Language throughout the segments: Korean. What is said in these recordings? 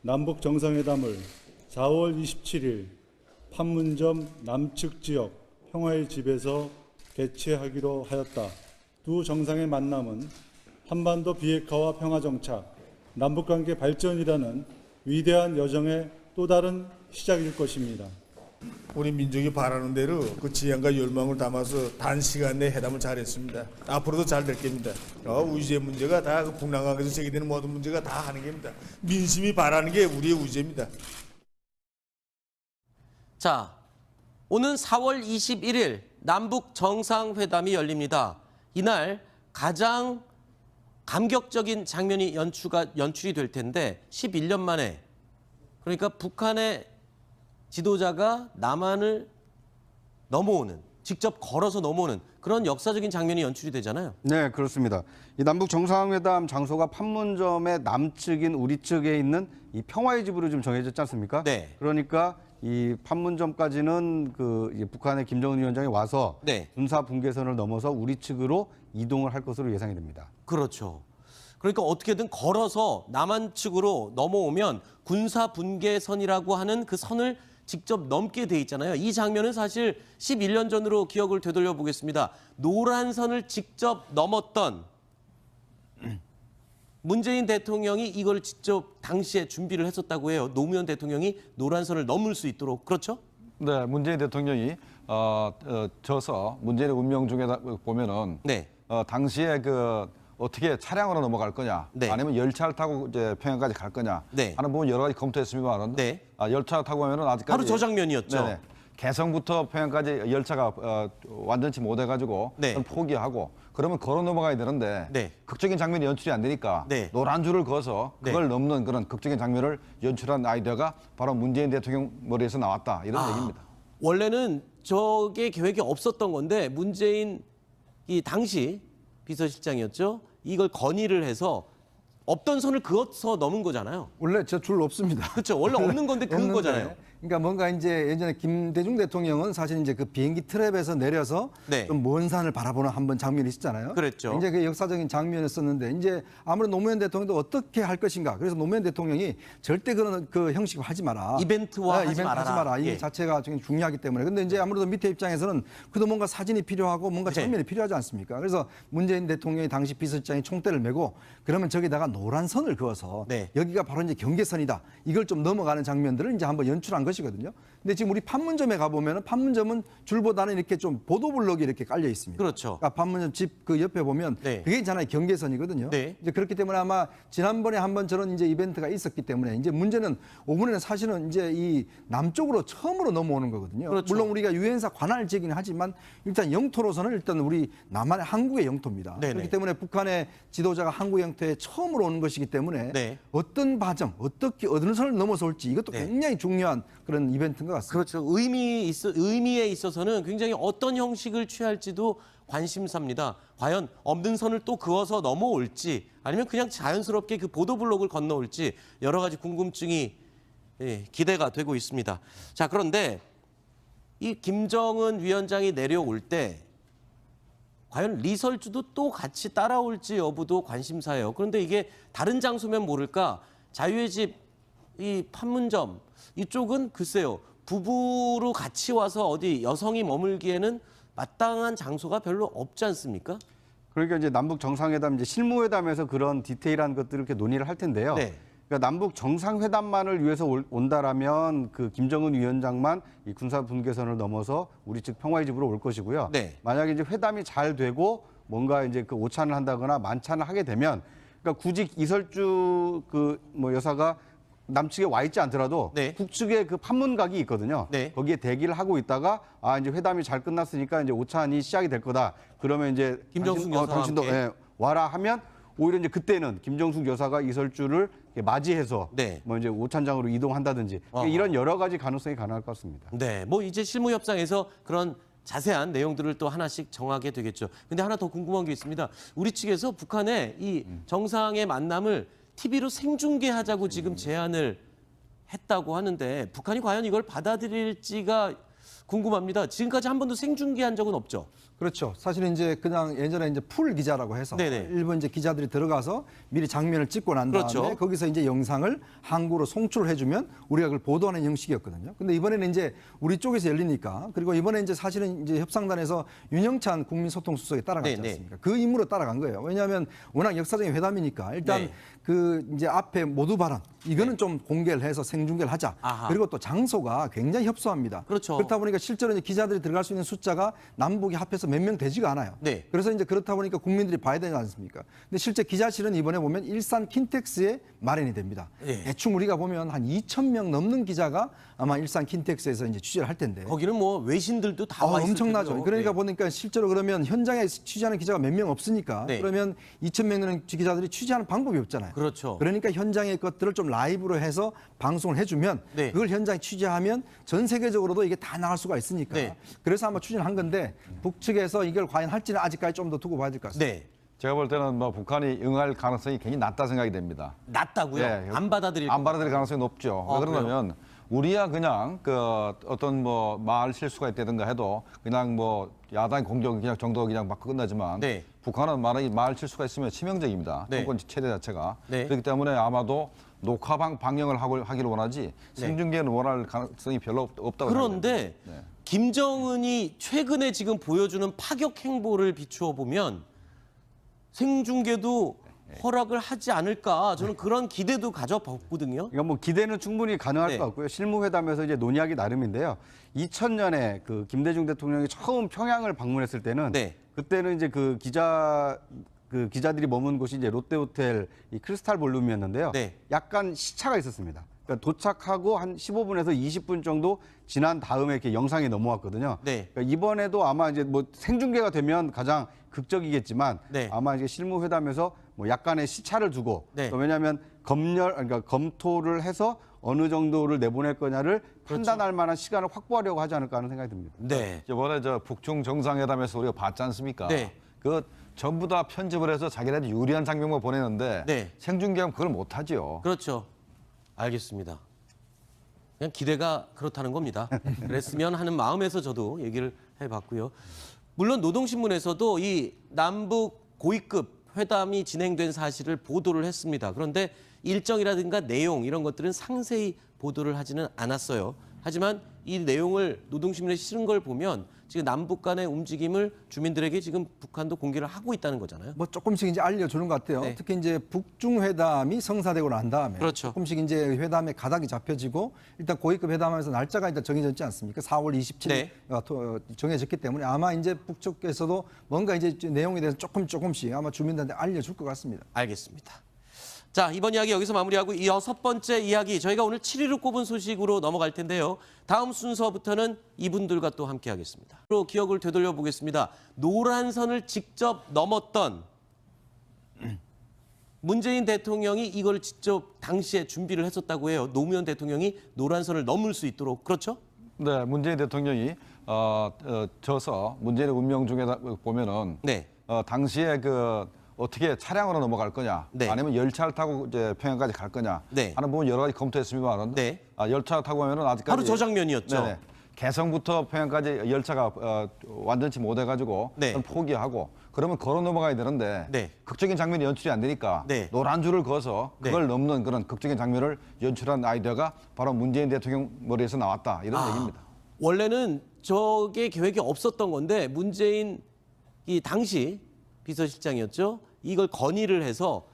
남북 정상회담을 4월 27일 판문점 남측 지역 평화의 집에서 개최하기로 하였다. 두 정상의 만남은 한반도 비핵화와 평화 정착, 남북관계 발전이라는 위대한 여정의 또 다른 시작일 것입니다. 우리 민족이 바라는 대로 그 지향과 열망을 담아서 단시간 내에 회담을 잘했습니다. 앞으로도 잘 될 겁니다. 우주의 문제가 다 그 북남관계에서 제기되는 모든 문제가 다 하는 겁니다. 민심이 바라는 게 우리의 우주입니다. 자, 오는 4월 21일 남북 정상회담이 열립니다. 이날 가장 감격적인 장면이 연출이 될 텐데 11년 만에, 그러니까 북한의 지도자가 남한을 넘어오는, 직접 걸어서 넘어오는 그런 역사적인 장면이 연출이 되잖아요. 네, 그렇습니다. 이 남북 정상회담 장소가 판문점의 남측인 우리 측에 있는 이 평화의 집으로 좀 정해졌지 않습니까? 네. 그러니까 이 판문점까지는 북한의 김정은 위원장이 와서 네. 군사 분계선을 넘어서 우리 측으로 이동을 할 것으로 예상이 됩니다. 그렇죠. 그러니까 어떻게든 걸어서 남한 측으로 넘어오면 군사 분계선이라고 하는 그 선을 직접 넘게 돼 있잖아요. 이 장면은 사실 11년 전으로 기억을 되돌려 보겠습니다. 노란 선을 직접 넘었던 문재인 대통령이 이걸 직접 당시에 준비를 했었다고 해요. 노무현 대통령이 노란 선을 넘을 수 있도록. 그렇죠? 네, 문재인 대통령이 져서 문재인의 운명 중에 보면은 네. 당시에 어떻게 차량으로 넘어갈 거냐, 네. 아니면 열차를 타고 이제 평양까지 갈 거냐 네. 하는 부분 여러 가지 검토했습니다만, 네. 열차 타고 가면은 아직까지 바로 저 장면이었죠. 네네. 개성부터 평양까지 열차가 완전치 못해가지고 네. 포기하고 그러면 걸어 넘어가야 되는데 네. 극적인 장면이 연출이 안 되니까 네. 노란 줄을 그어서 그걸 네. 넘는 그런 극적인 장면을 연출한 아이디어가 바로 문재인 대통령 머리에서 나왔다 이런 얘기입니다. 원래는 저게 계획이 없었던 건데 문재인 이 당시 비서실장이었죠. 이걸 건의를 해서 없던 선을 그어서 넘은 거잖아요. 원래 저 줄 없습니다. 그렇죠. 원래 없는 건데 그은 없는데, 거잖아요. 그러니까 뭔가 이제 예전에 김대중 대통령은 사실 이제 그 비행기 트랩에서 내려서 네. 좀 먼 산을 바라보는 한번 장면이 있었잖아요. 그랬죠. 굉장히 그 역사적인 장면이었었는데 이제 아무래도 노무현 대통령도 어떻게 할 것인가. 그래서 노무현 대통령이 절대 그런 그 형식을 하지 마라. 이벤트화 하지 이벤트 말아라. 하지 마라. 이 예. 자체가 굉장히 중요하기 때문에. 근데 이제 아무래도 밑에 입장에서는 그래도 뭔가 사진이 필요하고 뭔가 네. 장면이 필요하지 않습니까? 그래서 문재인 대통령이 당시 비서실장이 총대를 메고 그러면 저기다가 노란 선을 그어서 네. 여기가 바로 이제 경계선이다. 이걸 좀 넘어가는 장면들을 이제 한번 연출한 것이거든요. 근데 지금 우리 판문점에 가보면은 판문점은 줄보다는 이렇게 좀 보도블록이 이렇게 깔려 있습니다. 그렇죠. 그러니까 판문점 집 그 옆에 보면 네. 그게 있잖아요. 경계선이거든요. 네. 이제 그렇기 때문에 아마 지난번에 한번 저런 이제 이벤트가 있었기 때문에 이제 문제는 이번에는 사실은 이제 이 남쪽으로 처음으로 넘어오는 거거든요. 그렇죠. 물론 우리가 유엔사 관할 지역이긴 하지만 일단 영토로서는 일단 우리 남한의 한국의 영토입니다. 네네. 그렇기 때문에 북한의 지도자가 한국 영토에 처음으로 오는 것이기 때문에 네. 어떤 과정, 어떻게 어느 선을 넘어서 올지 이것도 네. 굉장히 중요한 그런 이벤트인 것 같습니다. 그렇죠. 의미에 있어서는 굉장히 어떤 형식을 취할지도 관심사입니다. 과연 없는 선을 또 그어서 넘어올지 아니면 그냥 자연스럽게 그 보도블록을 건너올지 여러 가지 궁금증이 기대가 되고 있습니다. 자, 그런데 이 김정은 위원장이 내려올 때 과연 리설주도 또 같이 따라올지 여부도 관심사예요. 그런데 이게 다른 장소면 모를까 자유의 집, 이 판문점 이쪽은 글쎄요. 부부로 같이 와서 어디 여성이 머물기에는 마땅한 장소가 별로 없지 않습니까? 그러니까 이제 남북 정상회담 이제 실무회담에서 그런 디테일한 것들을 이렇게 논의를 할 텐데요. 네. 그러니까 남북 정상회담만을 위해서 온다라면 그 김정은 위원장만 이 군사 분계선을 넘어서 우리 측 평화의 집으로 올 것이고요. 네. 만약에 이제 회담이 잘 되고 뭔가 이제 그 오찬을 한다거나 만찬을 하게 되면 그러니까 굳이 이설주 여사가 남측에 와 있지 않더라도 네. 북측에 그 판문각이 있거든요. 네. 거기에 대기를 하고 있다가 이제 회담이 잘 끝났으니까 이제 오찬이 시작이 될 거다. 그러면 이제 김정숙 여사와 당신도 함께. 와라 하면 오히려 이제 그때는 김정숙 여사가 이설주를 맞이해서 네. 뭐 이제 오찬장으로 이동한다든지 어허. 이런 여러 가지 가능성이 가능할 것 같습니다. 네, 뭐 이제 실무 협상에서 그런 자세한 내용들을 또 하나씩 정하게 되겠죠. 근데 하나 더 궁금한 게 있습니다. 우리 측에서 북한의 이 정상의 만남을 TV로 생중계하자고 지금 제안을 했다고 하는데 북한이 과연 이걸 받아들일지가 궁금합니다. 지금까지 한 번도 생중계한 적은 없죠? 그렇죠. 사실은 이제 그냥 예전에 이제 풀 기자라고 해서 네네. 일본 이제 기자들이 들어가서 미리 장면을 찍고 난 다음에 그렇죠. 거기서 이제 영상을 한국으로 송출을 해주면 우리가 그걸 보도하는 형식이었거든요. 근데 이번에는 이제 우리 쪽에서 열리니까 그리고 이번에 이제 사실은 이제 협상단에서 윤영찬 국민소통수석이 따라갔지 네네. 않습니까? 그 임무로 따라간 거예요. 왜냐하면 워낙 역사적인 회담이니까 일단 네. 그 이제 앞에 모두 발언 이거는 좀 공개를 해서 생중계를 하자. 아하. 그리고 또 장소가 굉장히 협소합니다. 그렇죠. 그렇다 보니까 실제로 이제 기자들이 들어갈 수 있는 숫자가 남북이 합해서 몇 명 되지가 않아요. 네. 그래서 이제 그렇다 보니까 국민들이 봐야 되지 않습니까? 근데 실제 기자실은 이번에 보면 일산 킨텍스에 마련이 됩니다. 네. 대충 우리가 보면 한 2,000명 넘는 기자가 아마 일산 킨텍스에서 이제 취재를 할 텐데. 거기는 뭐 외신들도 다 와 있을 엄청나죠. 테고요. 그러니까 네. 보니까 실제로 그러면 현장에 취재하는 기자가 몇 명 없으니까 네. 그러면 2,000명 되는 기자들이 취재하는 방법이 없잖아요. 그렇죠. 그러니까 현장의 것들을 좀 라이브로 해서 방송을 해주면 네. 그걸 현장에 취재하면 전 세계적으로도 이게 다 나갈 수가 있으니까 네. 그래서 아마 추진한 건데 북측에서 이걸 과연 할지는 아직까지 좀 더 두고 봐야 될 것 같습니다. 네. 제가 볼 때는 뭐 북한이 응할 가능성이 굉장히 낮다 생각이 됩니다. 낮다고요? 예, 안 받아들일 안 받아들일 가능성이 높죠. 아, 왜 그러냐면 우리야 그냥 그 어떤 뭐 말 실수가 있다든가 해도 그냥 뭐 야당 공격 그냥 정도 그냥 막 끝나지만 네. 북한은 말 실수가 있으면 치명적입니다. 네. 정권 체제 자체가. 네. 그렇기 때문에 아마도 녹화방 방영을 하기를 원하지 생중계는 원할 가능성이 별로 없다고 그런데 생각합니다. 네. 김정은이 최근에 지금 보여주는 파격 행보를 비추어 보면 생중계도 허락을 하지 않을까 저는 그런 기대도 가져봤거든요. 그러니까 뭐 기대는 충분히 가능할 네. 것 같고요. 실무회담에서 이제 논의하기 나름인데요. 2000년에 그 김대중 대통령이 처음 평양을 방문했을 때는 네. 그때는 이제 그 기자들이 머문 곳이 이제 롯데호텔 이 크리스탈 볼룸이었는데요. 네. 약간 시차가 있었습니다. 그러니까 도착하고 한 15분에서 20분 정도 지난 다음에 이렇게 영상이 넘어왔거든요. 네. 그러니까 이번에도 아마 이제 뭐 생중계가 되면 가장 극적이겠지만 네. 아마 이제 실무회담에서 뭐 약간의 시차를 두고 네. 또 왜냐하면 그러니까 검토를 해서 어느 정도를 내보낼 거냐를 판단할 만한 시간을 확보하려고 하지 않을까 하는 생각이 듭니다. 네. 이번에 저 북중 정상회담에서 우리가 봤지 않습니까? 네. 그 전부 다 편집을 해서 자기네들 유리한 장면만 보내는데 네. 생중계하면 그걸 못하죠. 그렇죠. 알겠습니다. 그냥 기대가 그렇다는 겁니다. 그랬으면 하는 마음에서 저도 얘기를 해봤고요. 물론 노동신문에서도 이 남북 고위급 회담이 진행된 사실을 보도를 했습니다. 그런데 일정이라든가 내용 이런 것들은 상세히 보도를 하지는 않았어요. 하지만 이 내용을 노동신문에 실은 걸 보면 지금 남북 간의 움직임을 주민들에게 지금 북한도 공개를 하고 있다는 거잖아요. 뭐 조금씩 이제 알려주는 것 같아요. 네. 특히 이제 북중 회담이 성사되고 난 다음에 그렇죠. 조금씩 이제 회담의 가닥이 잡혀지고 일단 고위급 회담하면서 날짜가 일단 정해졌지 않습니까? 4월 27일 네. 정해졌기 때문에 아마 이제 북쪽에서도 뭔가 이제 내용에 대해서 조금씩 아마 주민들한테 알려줄 것 같습니다. 알겠습니다. 자, 이번 이야기 여기서 마무리하고 이 6번째 이야기 저희가 오늘 7위로 꼽은 소식으로 넘어갈 텐데요. 다음 순서부터는 이분들과 또 함께 하겠습니다. 로 기억을 되돌려 보겠습니다. 노란 선을 직접 넘었던 문재인 대통령이 이걸 직접 당시에 준비를 했었다고 해요. 노무현 대통령이 노란 선을 넘을 수 있도록. 그렇죠? 네, 문재인 대통령이 져서 문재인의 운명 중에 보면은 네. 당시에 그 어떻게 차량으로 넘어갈 거냐, 네. 아니면 열차를 타고 이제 평양까지 갈 거냐 네. 하는 부분 여러 가지 검토했습니다만, 네. 열차 타고 가면은 아직까지 바로 저 장면이었죠. 네네. 개성부터 평양까지 열차가 완전치 못해가지고 네. 그건 포기하고 그러면 걸어 넘어가야 되는데 네. 극적인 장면이 연출이 안 되니까 네. 노란 줄을 그어서 그걸 네. 넘는 그런 극적인 장면을 연출한 아이디어가 바로 문재인 대통령 머리에서 나왔다 이런 얘기입니다. 원래는 저게 계획이 없었던 건데 문재인 이 당시 비서실장이었죠. 이걸 건의를 해서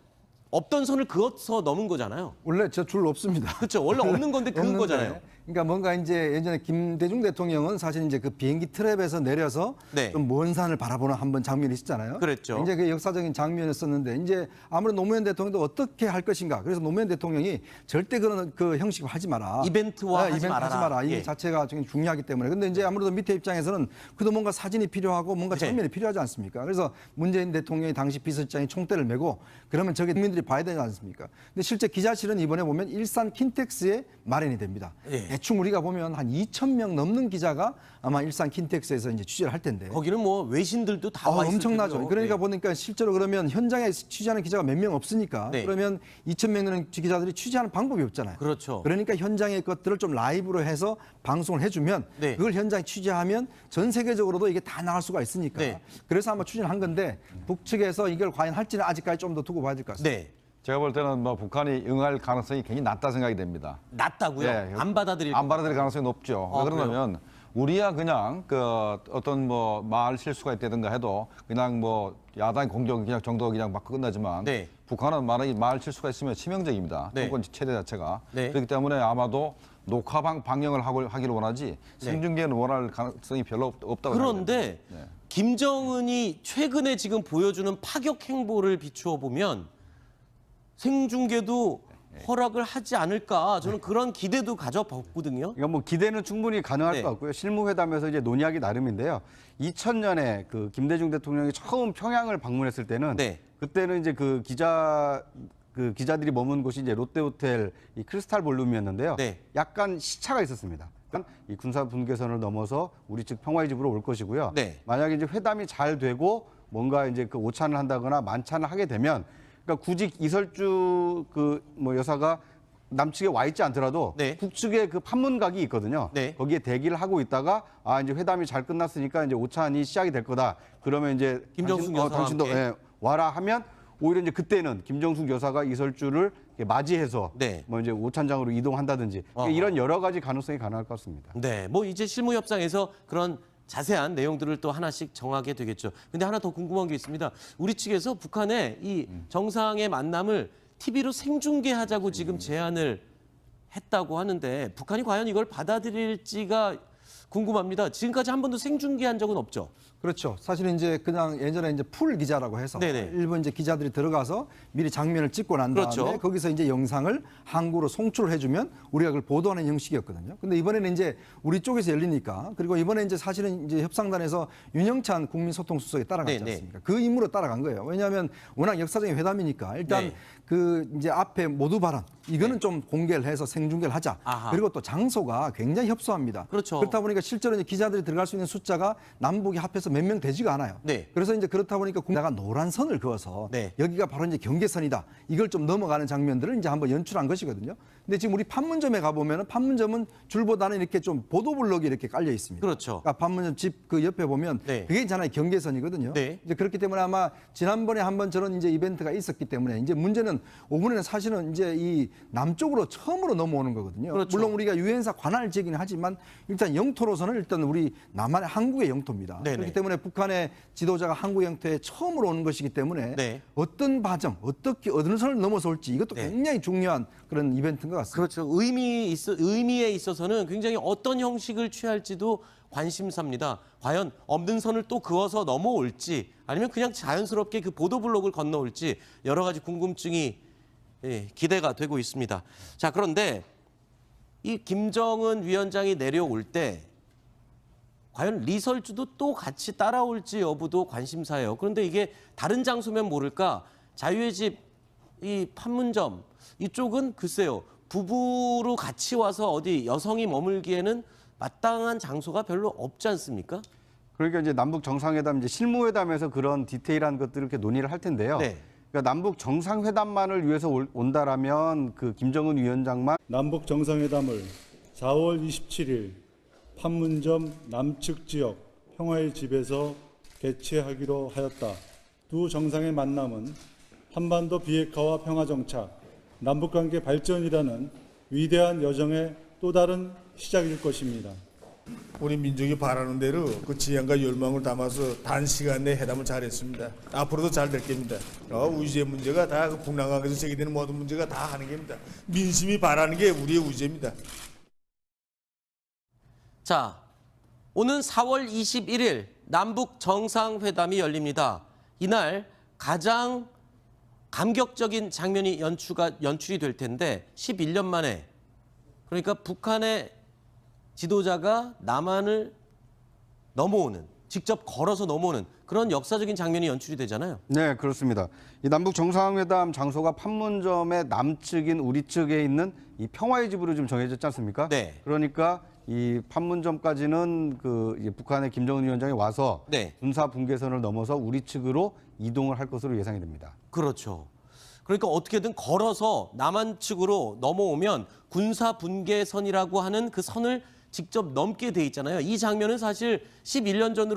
없던 선을 그어서 넘은 거잖아요. 원래 저 줄 없습니다. 그렇죠. 원래 없는 건데 그은 없는데, 거잖아요. 그러니까 뭔가 이제 예전에 김대중 대통령은 사실 이제 그 비행기 트랩에서 내려서 네. 좀 먼 산을 바라보는 한번 장면이 있었잖아요. 그랬죠. 굉장히 그 역사적인 장면이었었는데 이제 아무래도 노무현 대통령도 어떻게 할 것인가. 그래서 노무현 대통령이 절대 그런 그 형식을 하지 마라. 이벤트화 하지 이벤트 말아라. 하지 마라. 이 예. 자체가 굉장히 중요하기 때문에. 근데 이제 아무래도 밑에 입장에서는 그래도 뭔가 사진이 필요하고 뭔가 네. 장면이 필요하지 않습니까? 그래서 문재인 대통령이 당시 비서실장이 총대를 메고 그러면 저게 국민들이 봐야 되지 않습니까? 근데 실제 기자실은 이번에 보면 일산 킨텍스에 마련이 됩니다. 예. 대충 우리가 보면 한 2,000명 넘는 기자가 아마 일산 킨텍스에서 이제 취재를 할 텐데. 거기는 뭐 외신들도 다 와 있을 엄청나죠. 테고요. 그러니까 네. 보니까 실제로 그러면 현장에 취재하는 기자가 몇 명 없으니까 네. 그러면 2,000명 되는 기자들이 취재하는 방법이 없잖아요. 그렇죠. 그러니까 현장의 것들을 좀 라이브로 해서 방송을 해주면 네. 그걸 현장에 취재하면 전 세계적으로도 이게 다 나갈 수가 있으니까. 네. 그래서 아마 추진을 한 건데 북측에서 이걸 과연 할지는 아직까지 좀 더 두고 봐야 될 것 같습니다. 네. 제가 볼 때는 뭐 북한이 응할 가능성이 굉장히 낮다 생각이 됩니다. 낮다고요? 예, 안 받아들일 안 받아들일 가능성이 높죠. 아, 왜 그러냐면 우리야 그냥 그 어떤 뭐 말 실수가 있다든가 해도 그냥 뭐 야당 공격 그냥 정도 그냥 막 끝나지만 네. 북한은 만약에 말 실수가 있으면 치명적입니다. 네. 정권 체제 자체가. 네. 그렇기 때문에 아마도 녹화방 방영을 하기를 원하지 생중계는 원할 가능성이 별로 없다고 그런데 생각합니다. 네. 김정은이 최근에 지금 보여주는 파격 행보를 비추어 보면 생중계도 허락을 하지 않을까 저는 그런 기대도 가져봤거든요. 그러니까 뭐 기대는 충분히 가능할 네. 것 같고요. 실무회담에서 이제 논의하기 나름인데요. 2000년에 그 김대중 대통령이 처음 평양을 방문했을 때는 네. 그때는 이제 그 기자들이 머문 곳이 이제 롯데호텔 이 크리스탈 볼룸이었는데요. 네. 약간 시차가 있었습니다. 이 군사 분계선을 넘어서 우리 측 평화의 집으로 올 것이고요. 네. 만약에 이제 회담이 잘 되고 뭔가 이제 그 오찬을 한다거나 만찬을 하게 되면 그러니까 굳이 이설주 그 뭐 여사가 남측에 와 있지 않더라도 네. 북측에 그 판문각이 있거든요. 네. 거기에 대기를 하고 있다가 아 이제 회담이 잘 끝났으니까 이제 오찬이 시작이 될 거다. 그러면 이제 김정숙 여사와 당신도 함께. 예, 와라 하면 오히려 이제 그때는 김정숙 여사가 이설주를 이렇게 맞이해서 네. 뭐 이제 오찬장으로 이동한다든지 어허. 이런 여러 가지 가능성이 가능할 것 같습니다. 네, 뭐 이제 실무 협상에서 그런 자세한 내용들을 또 하나씩 정하게 되겠죠. 근데 하나 더 궁금한 게 있습니다. 우리 측에서 북한의 이 정상의 만남을 TV로 생중계하자고 지금 제안을 했다고 하는데 북한이 과연 이걸 받아들일지가 궁금합니다. 지금까지 한 번도 생중계한 적은 없죠. 그렇죠. 사실은 이제 그냥 예전에 이제 풀 기자라고 해서 네네. 일본 이제 기자들이 들어가서 미리 장면을 찍고 난 다음에 그렇죠. 거기서 이제 영상을 한국으로 송출을 해주면 우리가 그걸 보도하는 형식이었거든요. 근데 이번에는 이제 우리 쪽에서 열리니까 그리고 이번에 이제 사실은 이제 협상단에서 윤영찬 국민소통수석이 따라갔지 네네. 않습니까? 그 임무로 따라간 거예요. 왜냐하면 워낙 역사적인 회담이니까 일단 네. 그 이제 앞에 모두 발언 이거는 좀 공개를 해서 생중계를 하자. 아하. 그리고 또 장소가 굉장히 협소합니다. 그렇죠. 그렇다 보니까 실제로 이제 기자들이 들어갈 수 있는 숫자가 남북이 합해서 몇 명 되지가 않아요. 네. 그래서 이제 그렇다 보니까 국가가 노란 선을 그어서 네. 여기가 바로 이제 경계선이다. 이걸 좀 넘어가는 장면들을 이제 한번 연출한 것이거든요. 근데 지금 우리 판문점에 가보면은 판문점은 줄보다는 이렇게 좀 보도블록이 이렇게 깔려 있습니다. 그렇죠. 그러니까 판문점 집 그 옆에 보면 네. 그게 있잖아요. 경계선이거든요. 네. 이제 그렇기 때문에 아마 지난번에 한번 저런 이제 이벤트가 있었기 때문에 이제 문제는 오번에는 사실은 이제 이 남쪽으로 처음으로 넘어오는 거거든요. 그렇죠. 물론 우리가 유엔사 관할 지역이긴 하지만 일단 영토로서는 일단 우리 남한의 한국의 영토입니다. 네네. 그렇기 때문에 북한의 지도자가 한국 영토에 처음으로 오는 것이기 때문에 네. 어떤 과정, 어떻게 어느 선을 넘어서 올지 이것도 네. 굉장히 중요한 그런 이벤트인 것 같습니다. 그렇죠. 의미에 있어서는 굉장히 어떤 형식을 취할지도 관심사입니다. 과연 없는 선을 또 그어서 넘어올지 아니면 그냥 자연스럽게 그 보도블록을 건너올지 여러 가지 궁금증이 기대가 되고 있습니다. 자, 그런데 이 김정은 위원장이 내려올 때 과연 리설주도 또 같이 따라올지 여부도 관심사예요. 그런데 이게 다른 장소면 모를까 자유의 집, 이 판문점 이쪽은 글쎄요. 부부로 같이 와서 어디 여성이 머물기에는 마땅한 장소가 별로 없지 않습니까? 그러니까 이제 남북 정상회담 이제 실무회담에서 그런 디테일한 것들을 이렇게 논의를 할 텐데요. 네. 그러니까 남북 정상회담만을 위해서 온다라면 그 김정은 위원장만 남북 정상회담을 4월 27일 판문점 남측 지역 평화의 집에서 개최하기로 하였다. 두 정상의 만남은 한반도 비핵화와 평화 정착, 남북관계 발전이라는 위대한 여정의 또 다른 시작일 것입니다. 우리 민족이 바라는 대로 그 지향과 열망을 담아서 단시간 내에 회담을 잘했습니다. 앞으로도 잘 될 겁니다. 우주의 문제가 다 그 북남강에서 제기되는 모든 문제가 다 하는 겁니다. 민심이 바라는 게 우리의 우주입니다. 자, 오는 4월 21일 남북 정상회담이 열립니다. 이날 가장 감격적인 장면이 연출이 될 텐데 11년 만에 그러니까 북한의 지도자가 남한을 넘어오는 직접 걸어서 넘어오는 그런 역사적인 장면이 연출이 되잖아요. 네, 그렇습니다. 이 남북 정상회담 장소가 판문점의 남측인 우리 측에 있는 이 평화의 집으로 좀 정해졌지 않습니까? 네. 그러니까 이 판문점까지는 이제 북한의 김정은 위원장이 와서 네. 군사 분계선을 넘어서 우리 측으로 이동을 할 것으로 예상이 됩니다. 그렇죠. 그러니까 어떻게든 걸어서 남한 측으로 넘어오면 군사 분계선이라고 하는 그 선을 직접 넘게 돼 있잖아요. 이 장면은 사실 11년 전으로